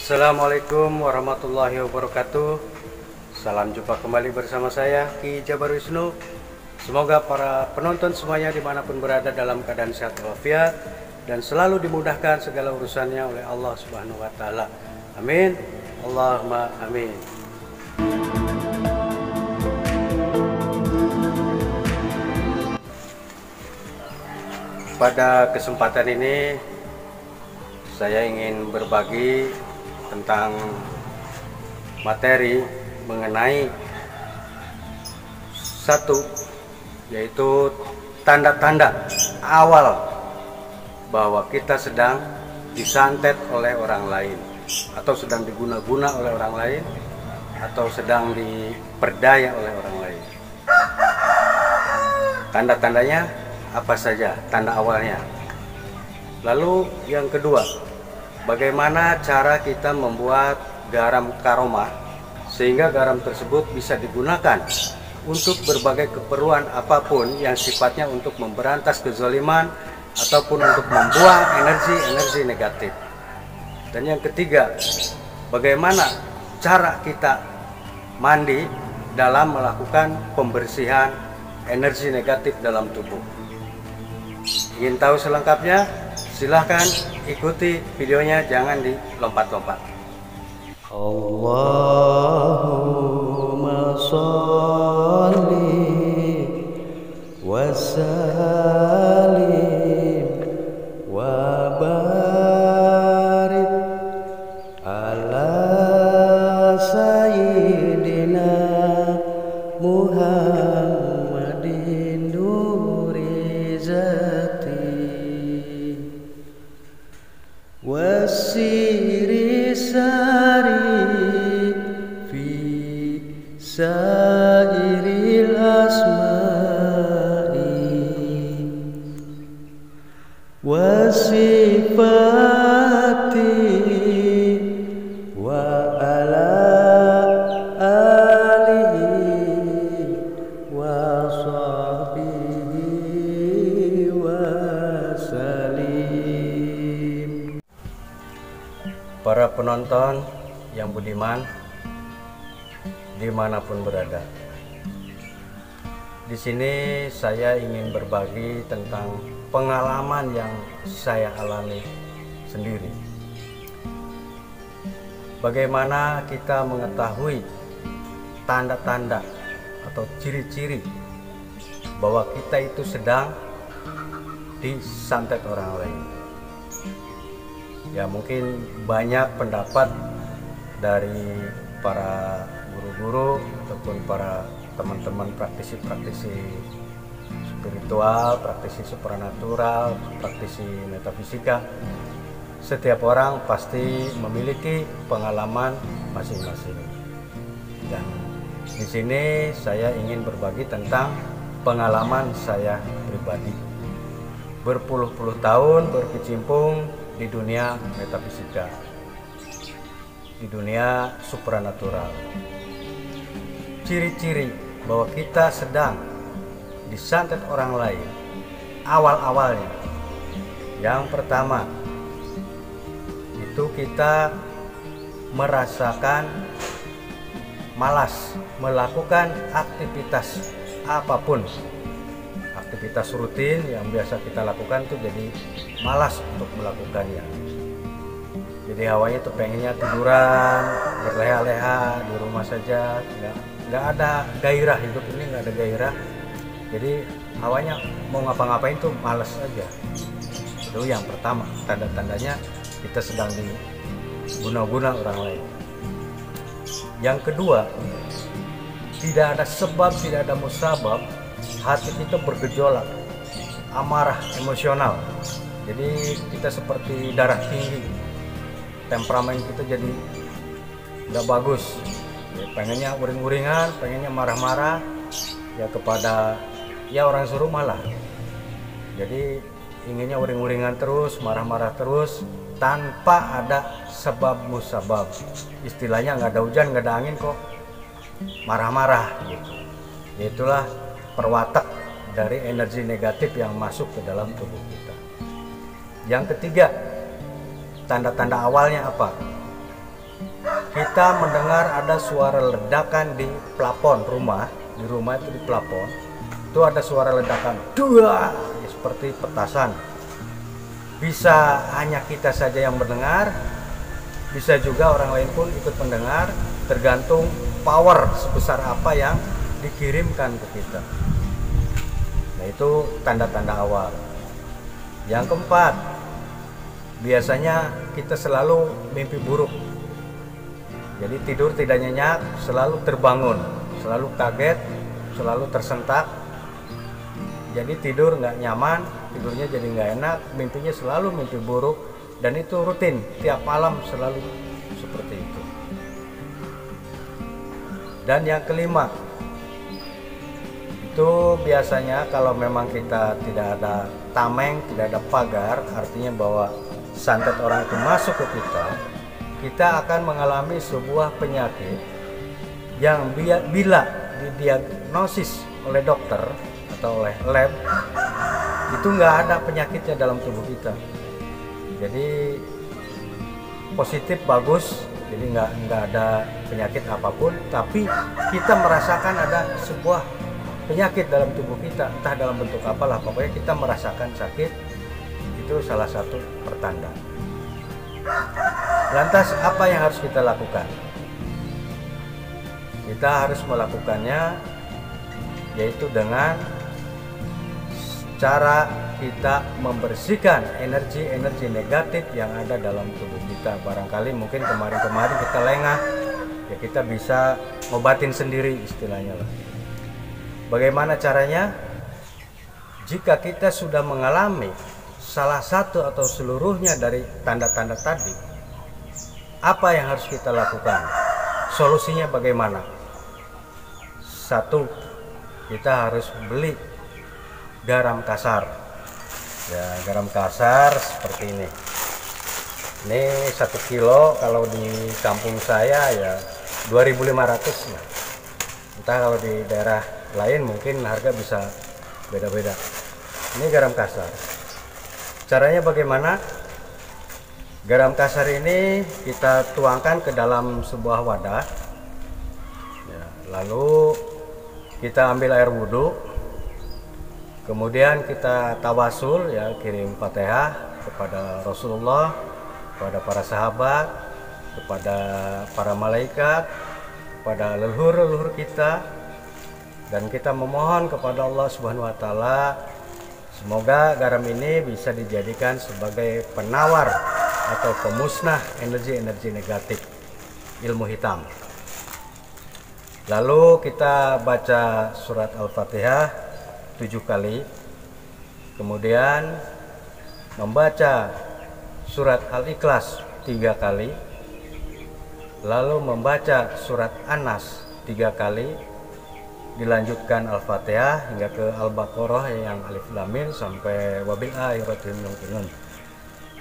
Assalamualaikum warahmatullahi wabarakatuh. Salam jumpa kembali bersama saya Ki Jabar Wisnu. Semoga para penonton semuanya dimanapun berada dalam keadaan sehat walafiat dan selalu dimudahkan segala urusannya oleh Allah Subhanahu wa Ta'ala. Amin. Allahumma amin. Pada kesempatan ini saya ingin berbagi tentang materi mengenai satu, yaitu tanda-tanda awal bahwa kita sedang disantet oleh orang lain, atau sedang diguna-guna oleh orang lain, atau sedang diperdaya oleh orang lain. Tanda-tandanya apa saja, tanda awalnya. Lalu yang kedua, bagaimana cara kita membuat garam karomah sehingga garam tersebut bisa digunakan untuk berbagai keperluan apapun yang sifatnya untuk memberantas kezaliman ataupun untuk membuang energi-energi negatif. Dan yang ketiga, bagaimana cara kita mandi dalam melakukan pembersihan energi negatif dalam tubuh. Ingin tahu selengkapnya? Silahkan ikuti videonya, jangan dilompat-lompat. Allahumma sholli wa sallim wa barik ala sayyidina Muhammadin nuri zati wasiri sari fi sairil asma'i wasifati wa ala alihi wa sahbihi wa salim. Para penonton yang budiman dimanapun berada, di sini saya ingin berbagi tentang pengalaman yang saya alami sendiri. Bagaimana kita mengetahui tanda-tanda atau ciri-ciri bahwa kita itu sedang disantet orang lain. Ya, mungkin banyak pendapat dari para guru-guru ataupun para teman-teman praktisi-praktisi spiritual, praktisi supranatural, praktisi metafisika. Setiap orang pasti memiliki pengalaman masing-masing. Dan di sini saya ingin berbagi tentang pengalaman saya pribadi. Berpuluh-puluh tahun berkecimpung di dunia metafisika, di dunia supranatural. Ciri-ciri bahwa kita sedang disantet orang lain awal-awalnya, yang pertama itu kita merasakan malas melakukan aktivitas apapun. Aktivitas rutin yang biasa kita lakukan tuh jadi malas untuk melakukannya. Jadi hawanya tuh pengennya tiduran, berleha-leha di rumah saja, nggak ada gairah, hidup ini nggak ada gairah. Jadi hawanya mau ngapa-ngapain tuh malas aja. Itu yang pertama, tanda-tandanya kita sedang diguna-guna orang lain. Yang kedua, tidak ada sebab, tidak ada musabab, hati kita bergejolak, amarah, emosional. Jadi kita seperti darah tinggi, temperamen kita jadi nggak bagus. Ya, pengennya uring-uringan, pengennya marah-marah, ya kepada ya orang suruh malah. Jadi inginnya uring-uringan terus, marah-marah terus, tanpa ada sebab musabab. Istilahnya nggak ada hujan, nggak ada angin kok marah-marah gitu. Itulah perwatak dari energi negatif yang masuk ke dalam tubuh kita. Yang ketiga, tanda-tanda awalnya apa? kita mendengar ada suara ledakan di plafon rumah, di rumah itu di plafon, itu ada suara ledakan, dua, seperti petasan. Bisa hanya kita saja yang mendengar, bisa juga orang lain pun ikut mendengar, tergantung power sebesar apa yang dikirimkan ke kita. Nah, itu tanda-tanda awal. Yang keempat, biasanya kita selalu mimpi buruk. Jadi tidur tidak nyenyak, selalu terbangun, selalu kaget, selalu tersentak. Jadi tidur nggak nyaman, tidurnya jadi nggak enak, mimpinya selalu mimpi buruk, dan itu rutin, tiap malam selalu seperti itu. Dan yang kelima, itu biasanya kalau memang kita tidak ada tameng, tidak ada pagar, artinya bahwa santet orang itu masuk ke kita akan mengalami sebuah penyakit yang bila didiagnosis oleh dokter atau oleh lab, itu nggak ada penyakitnya dalam tubuh kita. Jadi positif, bagus, jadi nggak ada penyakit apapun, tapi kita merasakan ada sebuah penyakit dalam tubuh kita, entah dalam bentuk apalah, pokoknya kita merasakan sakit. Itu salah satu pertanda. Lantas apa yang harus kita lakukan? Kita harus melakukannya yaitu dengan cara kita membersihkan energi-energi negatif yang ada dalam tubuh kita. Barangkali mungkin kemarin-kemarin kita lengah, ya kita bisa ngobatin sendiri istilahnya lah. Bagaimana caranya? Jika kita sudah mengalami salah satu atau seluruhnya dari tanda-tanda tadi, apa yang harus kita lakukan? Solusinya bagaimana? Satu, kita harus beli garam kasar. Ya, garam kasar seperti ini. Ini 1 kilo, kalau di kampung saya ya 2.500 ya. Entah kalau di daerah lain mungkin harga bisa beda-beda. Ini garam kasar. Caranya bagaimana? Garam kasar ini kita tuangkan ke dalam sebuah wadah, ya, lalu kita ambil air wudhu, kemudian kita tawasul, ya, kirim Fatihah kepada Rasulullah, kepada para sahabat, kepada para malaikat, kepada leluhur-leluhur kita, dan kita memohon kepada Allah Subhanahu wa Ta'ala, semoga garam ini bisa dijadikan sebagai penawar atau pemusnah energi-energi negatif, ilmu hitam. Lalu kita baca surat Al-Fatihah 7 kali, kemudian membaca surat Al-Ikhlas 3 kali, lalu membaca surat An-Nas 3 kali, dilanjutkan Al-Fatihah hingga ke Al-Baqarah yang Alif Lam Mim sampai wabil akhirati hum yuqinun.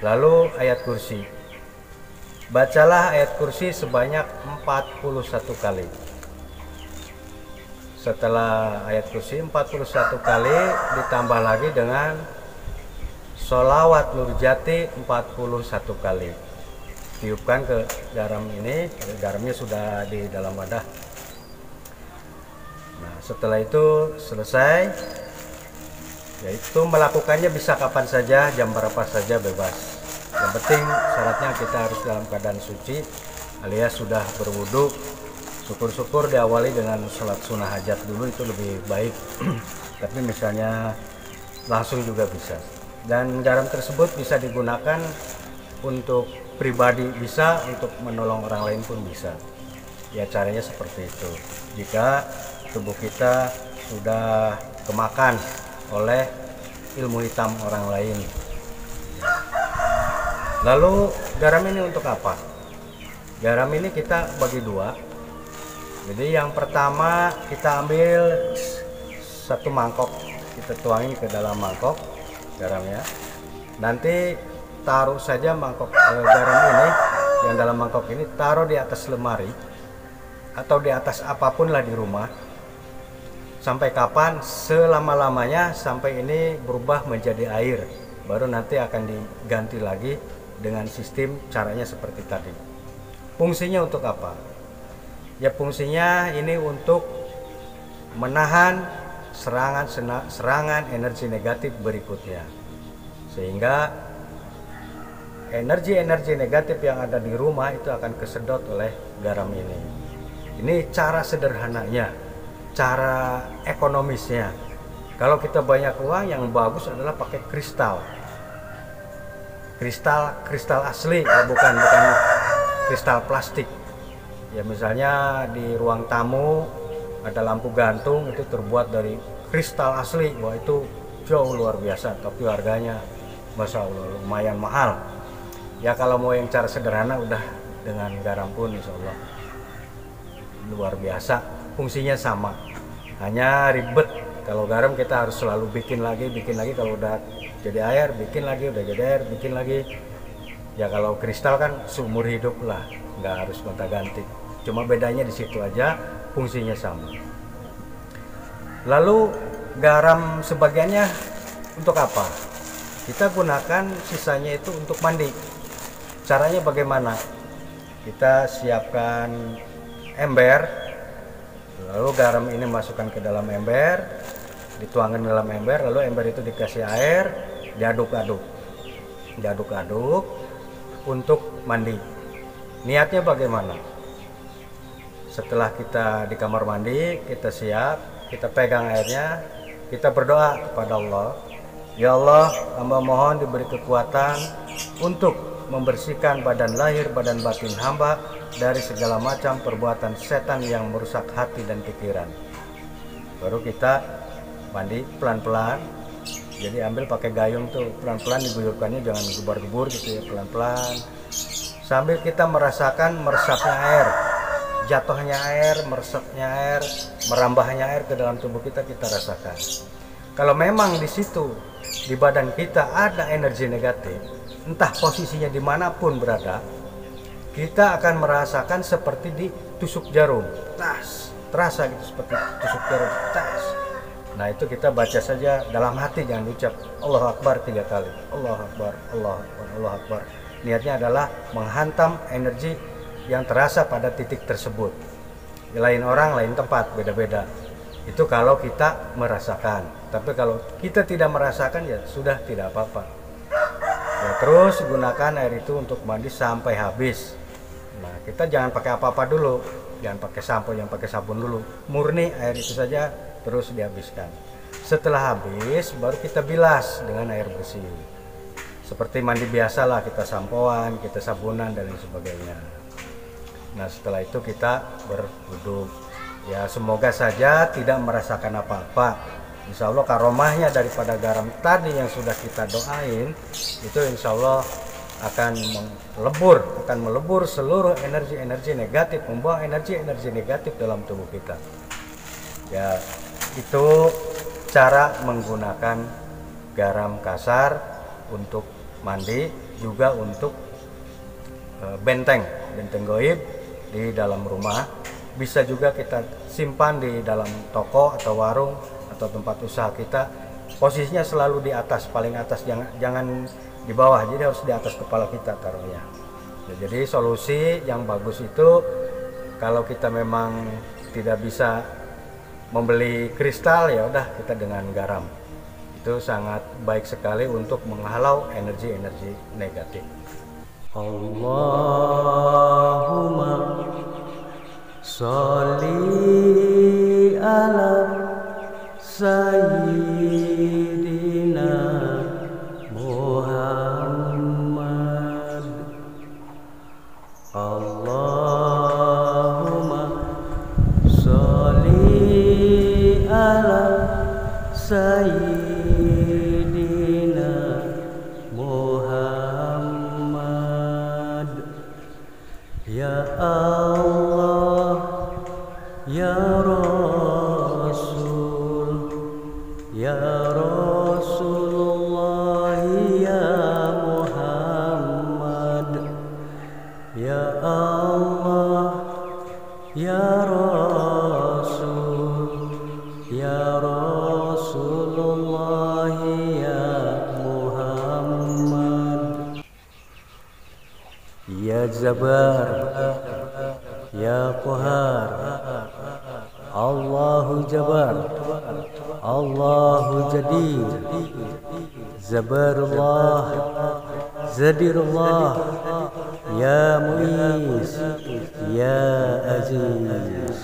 Lalu ayat kursi. Bacalah ayat kursi sebanyak 41 kali. Setelah ayat kursi 41 kali, ditambah lagi dengan sholawat Nurjati 41 kali. Tiupkan ke garam ini, garamnya sudah di dalam wadah. Nah, setelah itu selesai, yaitu melakukannya bisa kapan saja, jam berapa saja, bebas. Yang penting syaratnya kita harus dalam keadaan suci alias sudah berwudu. Syukur-syukur diawali dengan sholat sunnah hajat dulu, itu lebih baik. Tapi misalnya langsung juga bisa. Dan garam tersebut bisa digunakan untuk pribadi, bisa untuk menolong orang lain pun bisa. Ya, caranya seperti itu. Jika tubuh kita sudah kemakan oleh ilmu hitam orang lain. Lalu garam ini untuk apa? Garam ini kita bagi dua. Jadi yang pertama kita ambil 1 mangkok, kita tuangin ke dalam mangkok garamnya. Nanti taruh saja mangkok garam ini, yang dalam mangkok ini taruh di atas lemari atau di atas apapun lah di rumah. Sampai kapan? Selama-lamanya sampai ini berubah menjadi air. Baru nanti akan diganti lagi dengan sistem caranya seperti tadi. Fungsinya untuk apa? Ya fungsinya ini untuk menahan serangan energi negatif berikutnya, sehingga energi-energi negatif yang ada di rumah itu akan kesedot oleh garam ini. Ini cara sederhananya, cara ekonomisnya. Kalau kita banyak uang, yang bagus adalah pakai kristal asli, ya, bukan kristal plastik. Ya misalnya di ruang tamu ada lampu gantung itu terbuat dari kristal asli, wah itu jauh luar biasa, tapi harganya masya Allah lumayan mahal. Ya kalau mau yang cara sederhana udah dengan garam pun insya Allah luar biasa, fungsinya sama, hanya ribet. Kalau garam kita harus selalu bikin lagi, kalau udah jadi air bikin lagi, udah jadi air bikin lagi. Ya kalau kristal kan seumur hidup lah, nggak harus gonta-ganti, cuma bedanya di situ aja, fungsinya sama. Lalu garam sebagiannya untuk apa? Kita gunakan sisanya itu untuk mandi. Caranya bagaimana? Kita siapkan ember, lalu garam ini masukkan ke dalam ember, dituangkan dalam ember, lalu ember itu dikasih air, diaduk-aduk untuk mandi. Niatnya bagaimana? Setelah kita di kamar mandi, kita siap, kita pegang airnya, kita berdoa kepada Allah. Ya Allah, hamba mohon diberi kekuatan untuk membersihkan badan lahir, badan batin hamba dari segala macam perbuatan setan yang merusak hati dan pikiran. Baru kita mandi pelan-pelan. Jadi ambil pakai gayung tuh, pelan-pelan diguyurkannya, jangan gebar-gebur gitu ya, pelan-pelan. Sambil kita merasakan meresapnya air, jatuhnya air, meresapnya air, merambahnya air ke dalam tubuh kita, kita rasakan. Kalau memang di situ di badan kita ada energi negatif, entah posisinya dimanapun berada, kita akan merasakan seperti ditusuk jarum, tas, terasa gitu seperti tusuk jarum, tas. Nah itu kita baca saja dalam hati, jangan ucap Allahu Akbar 3 kali, Allahu Akbar, Allahu Akbar, Allahu Akbar. Niatnya adalah menghantam energi yang terasa pada titik tersebut. Lain orang, lain tempat, beda-beda. Itu kalau kita merasakan. Tapi kalau kita tidak merasakan, ya sudah, tidak apa-apa. Ya, terus gunakan air itu untuk mandi sampai habis. Nah, kita jangan pakai apa-apa dulu, jangan pakai sampo, jangan pakai sabun dulu. Murni air itu saja, terus dihabiskan. Setelah habis, baru kita bilas dengan air bersih. Seperti mandi biasa lah, kita sampoan, kita sabunan dan lain sebagainya. Nah setelah itu kita berwudu. Ya semoga saja tidak merasakan apa-apa. Insya Allah karomahnya daripada garam tadi yang sudah kita doain, itu insya Allah akan melebur seluruh energi-energi negatif, membuang energi-energi negatif dalam tubuh kita. Ya itu cara menggunakan garam kasar untuk mandi, juga untuk benteng goib di dalam rumah. Bisa juga kita simpan di dalam toko atau warung atau tempat usaha kita. Posisinya selalu di atas, paling atas, jangan di bawah, jadi harus di atas kepala kita taruhnya. Ya, jadi solusi yang bagus itu kalau kita memang tidak bisa membeli kristal, ya udah kita dengan garam. Itu sangat baik sekali untuk menghalau energi-energi negatif. Allahumma sholli ala sayyidina Muhammad. Allahumma sholli ala sayyidina Ya Allah, Ya Rasul, Ya Jabbar, Ya Qahar, Allahu Jabbar, Allahu Jadir, Zabarullah, Zadirullah, Ya Mu'is, Ya Aziz.